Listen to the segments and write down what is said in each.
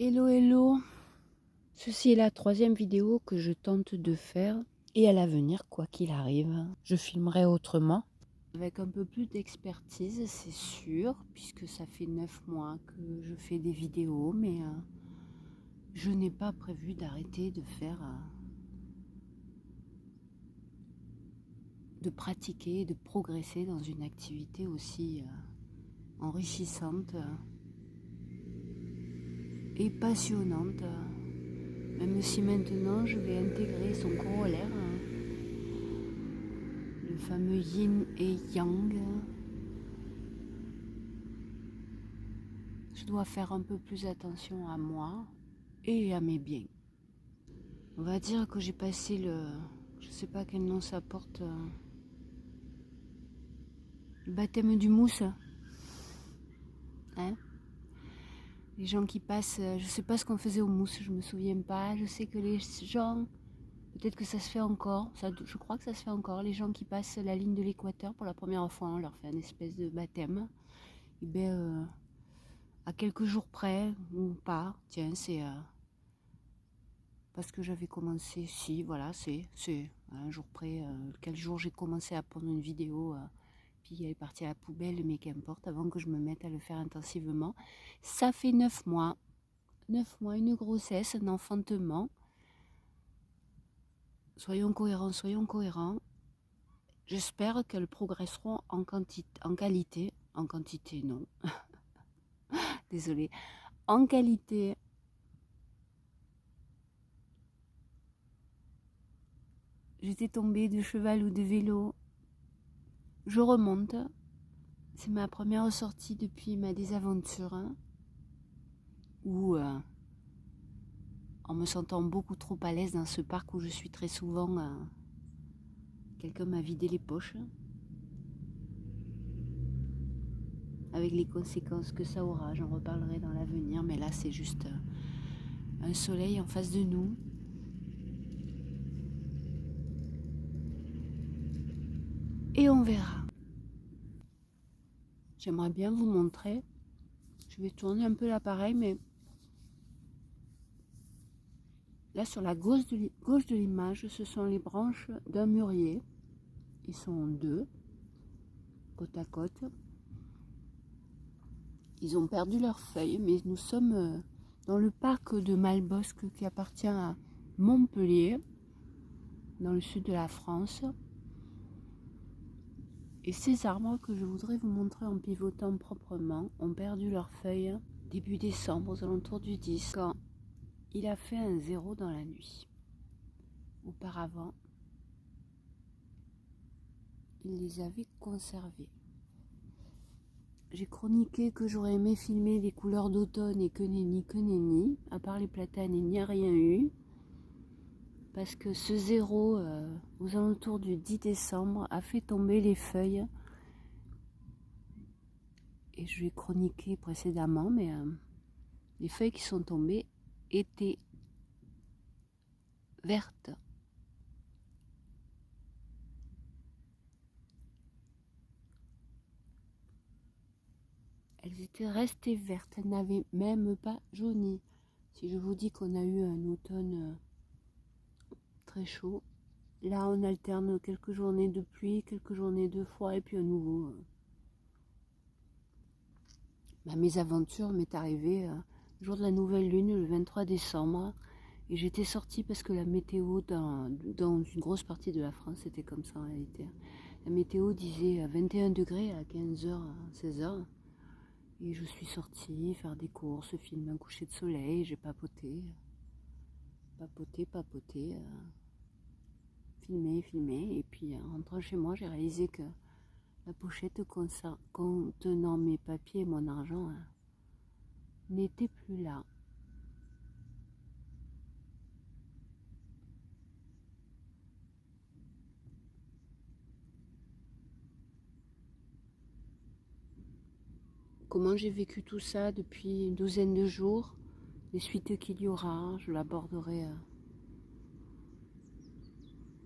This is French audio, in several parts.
Hello hello, ceci est la 3e vidéo que je tente de faire et à l'avenir, quoi qu'il arrive, je filmerai autrement. Avec un peu plus d'expertise, c'est sûr, puisque ça fait 9 mois que je fais des vidéos, mais je n'ai pas prévu d'arrêter de faire, de pratiquer, de progresser dans une activité aussi enrichissante et passionnante. Même si maintenant je vais intégrer son corollaire, le fameux yin et yang. Je dois faire un peu plus attention à moi et à mes biens. On va dire que j'ai passé le... Je sais pas quel nom ça porte. Le baptême du mousse. Hein? Les gens qui passent... Je sais pas ce qu'on faisait au mousse, je me souviens pas. Je sais que les gens... Peut-être que ça se fait encore. Je crois que ça se fait encore. Les gens qui passent la ligne de l'équateur pour la première fois, on leur fait un espèce de baptême. Et bien... à quelques jours près, ou pas, tiens, c'est... parce que j'avais commencé, si, voilà, c'est un jour près, quel jour j'ai commencé à prendre une vidéo, puis elle est partie à la poubelle, mais qu'importe, avant que je me mette à le faire intensivement. Ça fait 9 mois, 9 mois, une grossesse, un enfantement. Soyons cohérents, soyons cohérents. J'espère qu'elles progresseront en qualité, en quantité, non, désolée, en qualité. J'étais tombée de cheval ou de vélo. Je remonte. C'est ma première sortie depuis ma désaventure. Où, en me sentant beaucoup trop à l'aise dans ce parc où je suis très souvent, quelqu'un m'a vidé les poches. Avec les conséquences que ça aura, j'en reparlerai dans l'avenir. Mais là, c'est juste un soleil en face de nous. Et on verra. J'aimerais bien vous montrer. Je vais tourner un peu l'appareil, mais là, sur la gauche de l'image, ce sont les branches d'un mûrier. Ils sont 2, côte à côte. Ils ont perdu leurs feuilles, mais nous sommes dans le parc de Malbosc qui appartient à Montpellier, dans le sud de la France. Et ces arbres que je voudrais vous montrer en pivotant proprement ont perdu leurs feuilles début décembre, aux alentours du 10, quand il a fait un 0 dans la nuit. Auparavant, il les avait conservés. J'ai chroniqué que j'aurais aimé filmer les couleurs d'automne et que nenni. À part les platanes, il n'y a rien eu. Parce que ce 0, aux alentours du 10 décembre, a fait tomber les feuilles. Et je l'ai chroniqué précédemment, mais les feuilles qui sont tombées étaient vertes. Elles étaient restées vertes, elles n'avaient même pas jauni. Si je vous dis qu'on a eu un automne très chaud, là on alterne quelques journées de pluie, quelques journées de froid et puis à nouveau. Ma mésaventure m'est arrivée le jour de la nouvelle lune, le 23 décembre. Et j'étais sortie parce que la météo dans une grosse partie de la France, c'était comme ça en réalité. La météo disait 21 degrés à 15h, 16h. Et je suis sortie faire des courses, filmer un coucher de soleil, j'ai papoté, filmé. Et puis en rentrant chez moi, j'ai réalisé que la pochette contenant mes papiers et mon argent n'était plus là. Comment j'ai vécu tout ça depuis une douzaine de jours, les suites qu'il y aura, je l'aborderai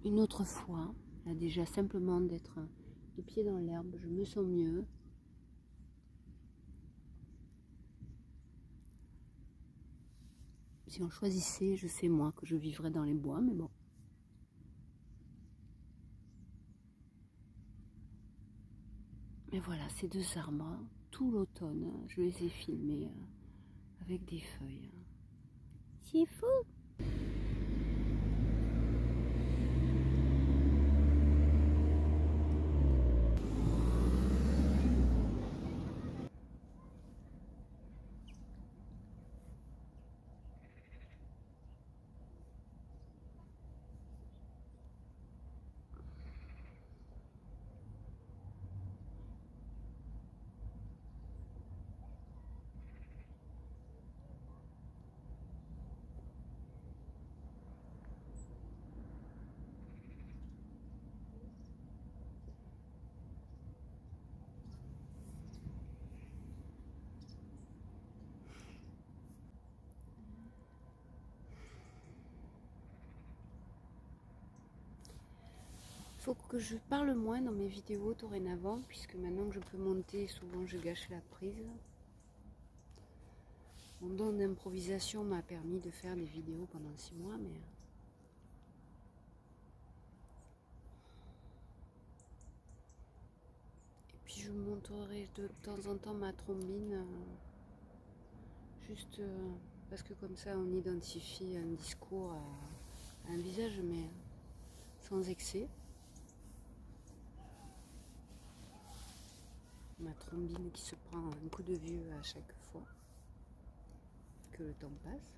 une autre fois. Là déjà simplement d'être les pieds dans l'herbe, je me sens mieux. Si on choisissait, je sais moi que je vivrais dans les bois, mais bon. Mais voilà, ces deux arbres, tout l'automne, je les ai filmés avec des feuilles. C'est fou! Il faut que je parle moins dans mes vidéos dorénavant, puisque maintenant que je peux monter, souvent je gâche la prise. Mon don d'improvisation m'a permis de faire des vidéos pendant 6 mois, mais... Et puis je montrerai de temps en temps ma trombine, juste parce que comme ça on identifie un discours à un visage, mais sans excès. Ma trombine qui se prend un coup de vieux à chaque fois que le temps passe.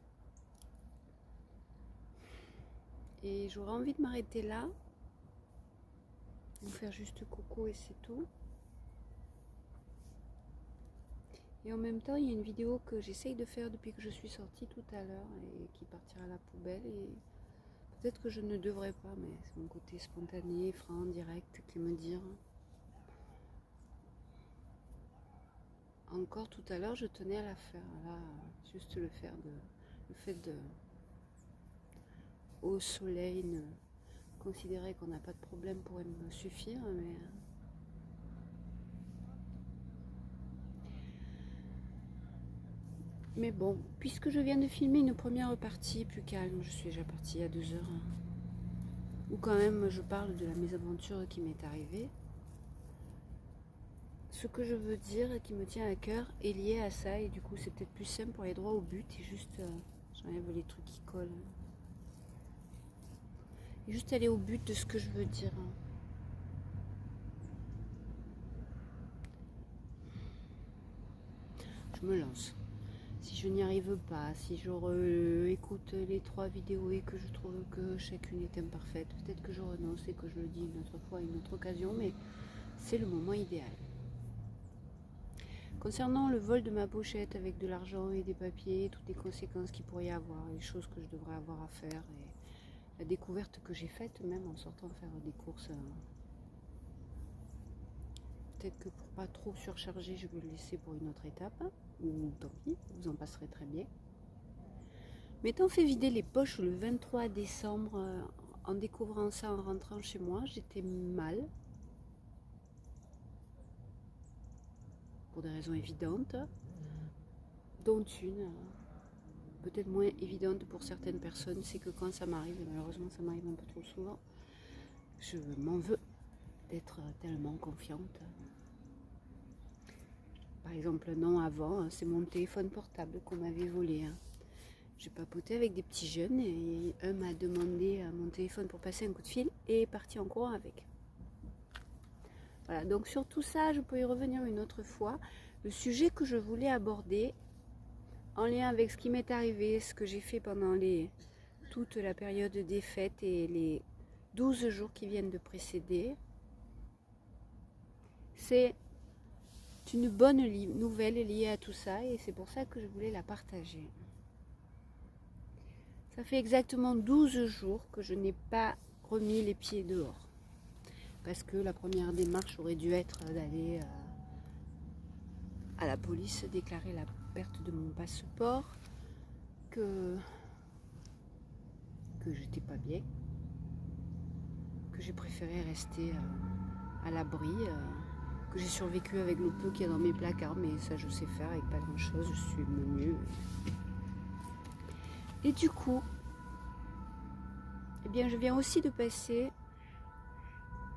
Et j'aurais envie de m'arrêter là, vous faire juste coucou et c'est tout. Et en même temps, il y a une vidéo que j'essaye de faire depuis que je suis sortie tout à l'heure et qui partira à la poubelle. Et peut-être que je ne devrais pas, mais c'est mon côté spontané, franc, direct qui me dit. Encore tout à l'heure, je tenais à la faire. Là, juste le fait de au soleil, considérer qu'on n'a pas de problème pourrait me suffire, mais bon, puisque je viens de filmer une première partie plus calme, je suis déjà partie à 2 heures, où quand même je parle de la mésaventure qui m'est arrivée. Ce que je veux dire et qui me tient à cœur est lié à ça, et du coup c'est peut-être plus simple pour aller droit au but et juste j'enlève les trucs qui collent. Et juste aller au but de ce que je veux dire. Je me lance. Si je n'y arrive pas, si je écoute les 3 vidéos et que je trouve que chacune est imparfaite, peut-être que je renonce et que je le dis une autre fois, une autre occasion, mais c'est le moment idéal. Concernant le vol de ma pochette avec de l'argent et des papiers, toutes les conséquences qu'il pourrait y avoir, les choses que je devrais avoir à faire, et la découverte que j'ai faite même en sortant faire des courses. Peut-être que pour pas trop surcharger, je vais le laisser pour une autre étape, ou tant pis, vous en passerez très bien. M'étant fait vider les poches le 23 décembre, en découvrant ça en rentrant chez moi, j'étais mal. Pour des raisons évidentes, dont une, peut-être moins évidente pour certaines personnes, c'est que quand ça m'arrive, et malheureusement ça m'arrive un peu trop souvent, je m'en veux d'être tellement confiante. Par exemple, non, avant, c'est mon téléphone portable qu'on m'avait volé. J'ai papoté avec des petits jeunes et un m'a demandé mon téléphone pour passer un coup de fil et est parti en courant avec. Voilà, donc sur tout ça, je peux y revenir une autre fois. Le sujet que je voulais aborder, en lien avec ce qui m'est arrivé, ce que j'ai fait pendant toute la période des fêtes et les 12 jours qui viennent de précéder, c'est une bonne nouvelle liée à tout ça et c'est pour ça que je voulais la partager. Ça fait exactement 12 jours que je n'ai pas remis les pieds dehors. Parce que la première démarche aurait dû être d'aller à la police déclarer la perte de mon passeport, que j'étais pas bien, que j'ai préféré rester à l'abri, que j'ai survécu avec le peu qu'il y a dans mes placards, mais ça je sais faire avec pas grand chose, je suis menu. Et du coup, eh bien, je viens aussi de passer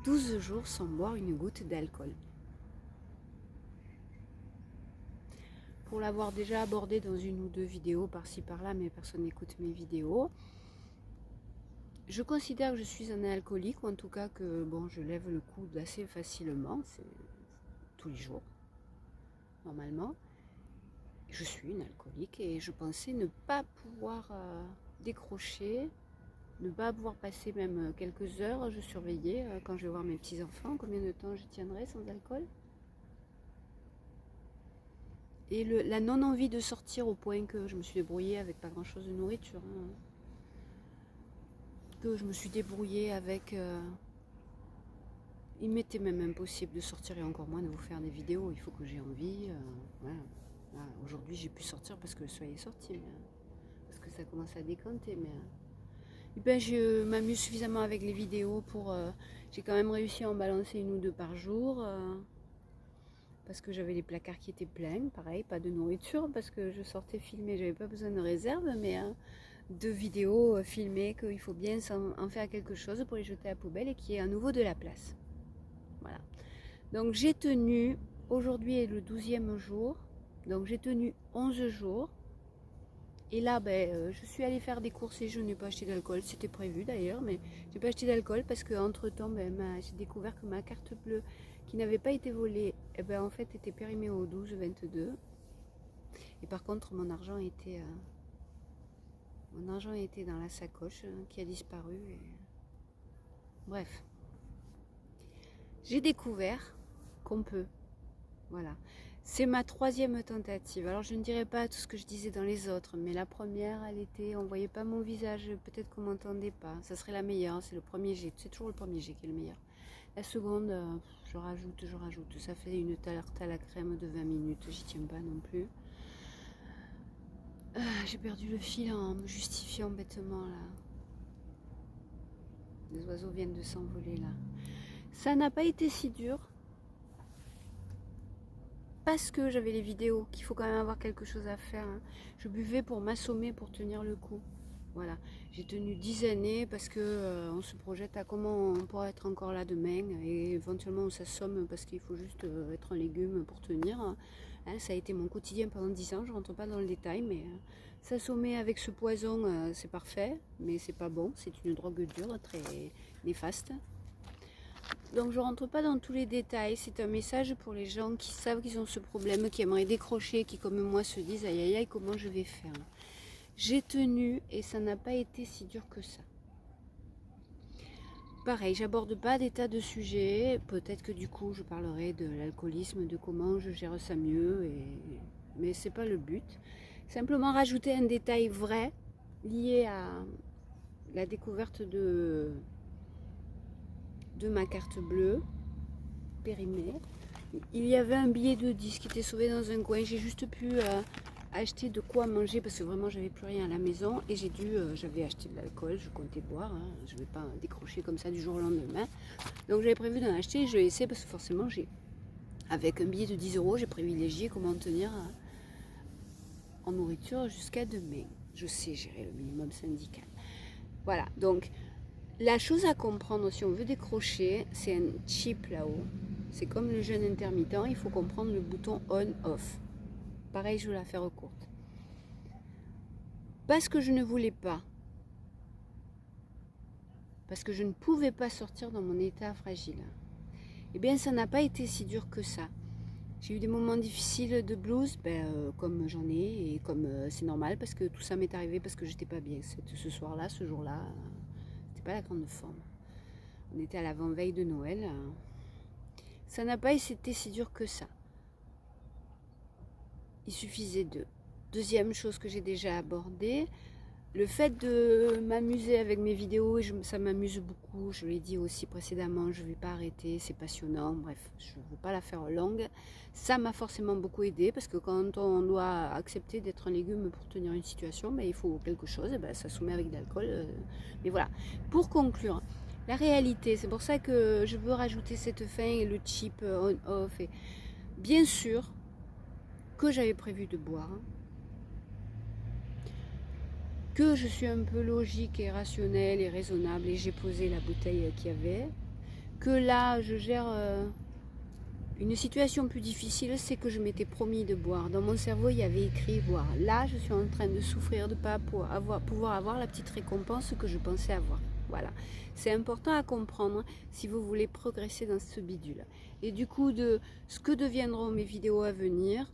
12 jours sans boire une goutte d'alcool. Pour l'avoir déjà abordé dans une ou deux vidéos par-ci par-là, mais personne n'écoute mes vidéos, je considère que je suis un alcoolique, ou en tout cas que bon, je lève le coude assez facilement, c'est tous les jours, normalement. Je suis une alcoolique et je pensais ne pas pouvoir décrocher, ne pas pouvoir passer même quelques heures. Je surveillais quand je vais voir mes petits-enfants, combien de temps je tiendrai sans alcool. Et la non-envie de sortir au point que je me suis débrouillée avec pas grand-chose de nourriture. Hein, que je me suis débrouillée avec... il m'était même impossible de sortir et encore moins de vous faire des vidéos. Il faut que j'ai envie. Voilà. Aujourd'hui, j'ai pu sortir parce que le soleil est sorti. Parce que ça commence à décanter. Mais et ben, je m'amuse suffisamment avec les vidéos pour... j'ai quand même réussi à en balancer une ou deux par jour. Parce que j'avais les placards qui étaient pleins. Pareil, pas de nourriture parce que je sortais filmer. J'avais pas besoin de réserve, mais de vidéos filmées qu'il faut bien en faire quelque chose pour les jeter à la poubelle et qu'il y ait à nouveau de la place. Voilà. Donc j'ai tenu... Aujourd'hui est le 12e jour. Donc j'ai tenu 11 jours. Et là, je suis allée faire des courses et je n'ai pas acheté d'alcool. C'était prévu d'ailleurs, mais je n'ai pas acheté d'alcool parce qu'entre temps, j'ai découvert que ma carte bleue qui n'avait pas été volée, en fait, était périmée au 12-22. Et par contre, mon argent était dans la sacoche qui a disparu. Et... Bref. J'ai découvert qu'on peut. Voilà. C'est ma 3e tentative. Alors je ne dirais pas tout ce que je disais dans les autres, mais la première, elle était, on ne voyait pas mon visage, peut-être qu'on ne m'entendait pas. Ça serait la meilleure, c'est le premier jet. C'est toujours le premier jet qui est le meilleur. La seconde, je rajoute. Ça fait une tarte à la crème de 20 minutes, j'y tiens pas non plus. J'ai perdu le fil en me justifiant bêtement là. Les oiseaux viennent de s'envoler là. Ça n'a pas été si dur. Parce que j'avais les vidéos, qu'il faut quand même avoir quelque chose à faire. Hein. Je buvais pour m'assommer, pour tenir le coup. Voilà. J'ai tenu 10 années parce que on se projette à comment on pourra être encore là demain. Et éventuellement on s'assomme parce qu'il faut juste être un légume pour tenir. Hein, ça a été mon quotidien pendant 10 ans, je ne rentre pas dans le détail. Mais s'assommer avec ce poison, c'est parfait. Mais c'est pas bon, c'est une drogue dure, très néfaste. Donc je rentre pas dans tous les détails, c'est un message pour les gens qui savent qu'ils ont ce problème, qui aimeraient décrocher, qui comme moi se disent aïe aïe aïe comment je vais faire. J'ai tenu et ça n'a pas été si dur que ça. Pareil, j'aborde pas des tas de sujets, peut-être que du coup je parlerai de l'alcoolisme, de comment je gère ça mieux, mais c'est pas le but. Simplement rajouter un détail vrai lié à la découverte de ma carte bleue périmée. Il y avait un billet de 10 qui était sauvé dans un coin. J'ai juste pu acheter de quoi manger parce que vraiment j'avais plus rien à la maison et j'avais acheté de l'alcool, je comptais boire. Hein. Je ne vais pas décrocher comme ça du jour au lendemain. Donc j'avais prévu d'en acheter et je vais essayer parce que forcément avec un billet de 10 €, j'ai privilégié comment tenir en nourriture jusqu'à demain. Je sais gérer le minimum syndical. Voilà, donc la chose à comprendre si on veut décrocher, c'est un chip là-haut. C'est comme le jeûne intermittent, il faut comprendre le bouton on-off. Pareil, je vais la faire courte. Parce que je ne voulais pas, parce que je ne pouvais pas sortir dans mon état fragile, eh bien ça n'a pas été si dur que ça. J'ai eu des moments difficiles de blues, comme j'en ai, et comme c'est normal, parce que tout ça m'est arrivé parce que j'étais pas bien ce soir-là, ce jour-là. Pas la grande forme. On était à l'avant-veille de Noël. Ça n'a pas été si dur que ça. Il suffisait de. Deuxième chose que j'ai déjà abordée, le fait de m'amuser avec mes vidéos, ça m'amuse beaucoup, je l'ai dit aussi précédemment, je ne vais pas arrêter, c'est passionnant, bref, je ne veux pas la faire longue. Ça m'a forcément beaucoup aidé parce que quand on doit accepter d'être un légume pour tenir une situation, il faut quelque chose, ça soumet avec de l'alcool. Mais voilà, pour conclure, la réalité, c'est pour ça que je veux rajouter cette fin et le chip on-off. Bien sûr que j'avais prévu de boire. que je suis un peu logique et rationnelle et raisonnable et j'ai posé la bouteille qu'il y avait, que là je gère une situation plus difficile, c'est que je m'étais promis de boire. Dans mon cerveau, il y avait écrit boire. Là, je suis en train de souffrir de ne pas pouvoir avoir la petite récompense que je pensais avoir. Voilà. C'est important à comprendre si vous voulez progresser dans ce bidule. Et du coup, de ce que deviendront mes vidéos à venir,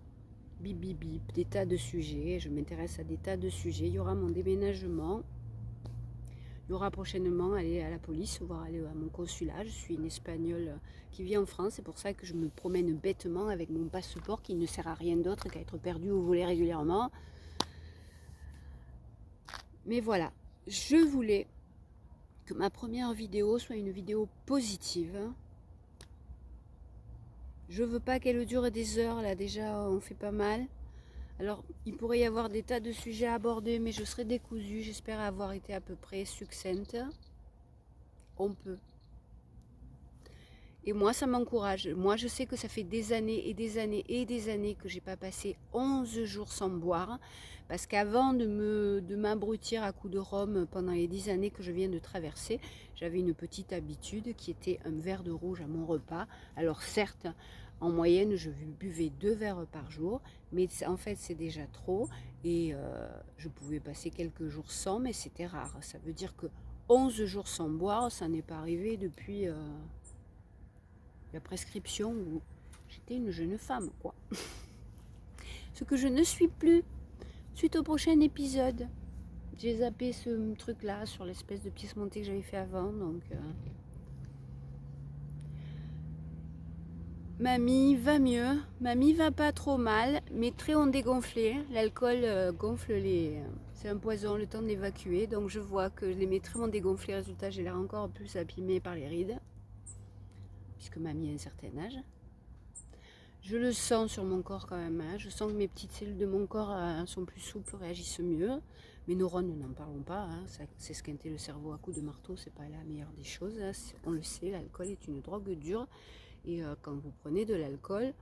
bip bip bip, des tas de sujets. Je m'intéresse à des tas de sujets. Il y aura mon déménagement. Il y aura prochainement aller à la police, voire aller à mon consulat. Je suis une Espagnole qui vit en France, c'est pour ça que je me promène bêtement avec mon passeport qui ne sert à rien d'autre qu'à être perdu ou volé régulièrement. Mais voilà, je voulais que ma première vidéo soit une vidéo positive. Je veux pas qu'elle dure des heures, là déjà on fait pas mal. Alors, il pourrait y avoir des tas de sujets à aborder, mais je serai décousue. J'espère avoir été à peu près succincte. On peut. Et moi, ça m'encourage. Moi, je sais que ça fait des années et des années et des années que j'ai pas passé 11 jours sans boire. Parce qu'avant de m'abrutir à coups de rhum pendant les 10 années que je viens de traverser, j'avais une petite habitude qui était un verre de rouge à mon repas. Alors certes, en moyenne, je buvais 2 verres par jour, mais en fait, c'est déjà trop. Et je pouvais passer quelques jours sans, mais c'était rare. Ça veut dire que 11 jours sans boire, ça n'est pas arrivé depuis la prescription où j'étais une jeune femme, quoi. Ce que je ne suis plus. Suite au prochain épisode, j'ai zappé ce truc-là sur l'espèce de pièce montée que j'avais fait avant, donc... Mamie va mieux, mamie va pas trop mal, mes traits ont dégonflé, l'alcool gonfle les... c'est un poison, le temps d'évacuer, donc je vois que mes traits ont dégonflé, résultat j'ai l'air encore plus abîmée par les rides, puisque mamie a un certain âge. Je le sens sur mon corps quand même, hein. Je sens que mes petites cellules de mon corps sont plus souples, réagissent mieux. Mes neurones, n'en parlons pas, hein. C'est squinter le cerveau à coups de marteau, c'est pas la meilleure des choses, hein. On le sait, l'alcool est une drogue dure. Et quand vous prenez de l'alcool,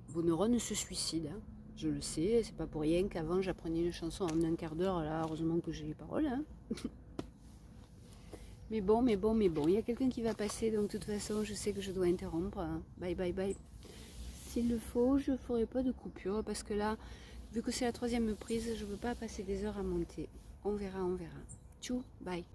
vos neurones se suicident, hein. Je le sais, c'est pas pour rien qu'avant j'apprenais une chanson en un quart d'heure, là heureusement que j'ai les paroles, hein. Mais bon, il y a quelqu'un qui va passer, donc de toute façon je sais que je dois interrompre, hein. Bye bye bye. S'il le faut, je ferai pas de coupure, parce que là, vu que c'est la 3e prise, je veux pas passer des heures à monter. On verra, on verra. Tchou, bye.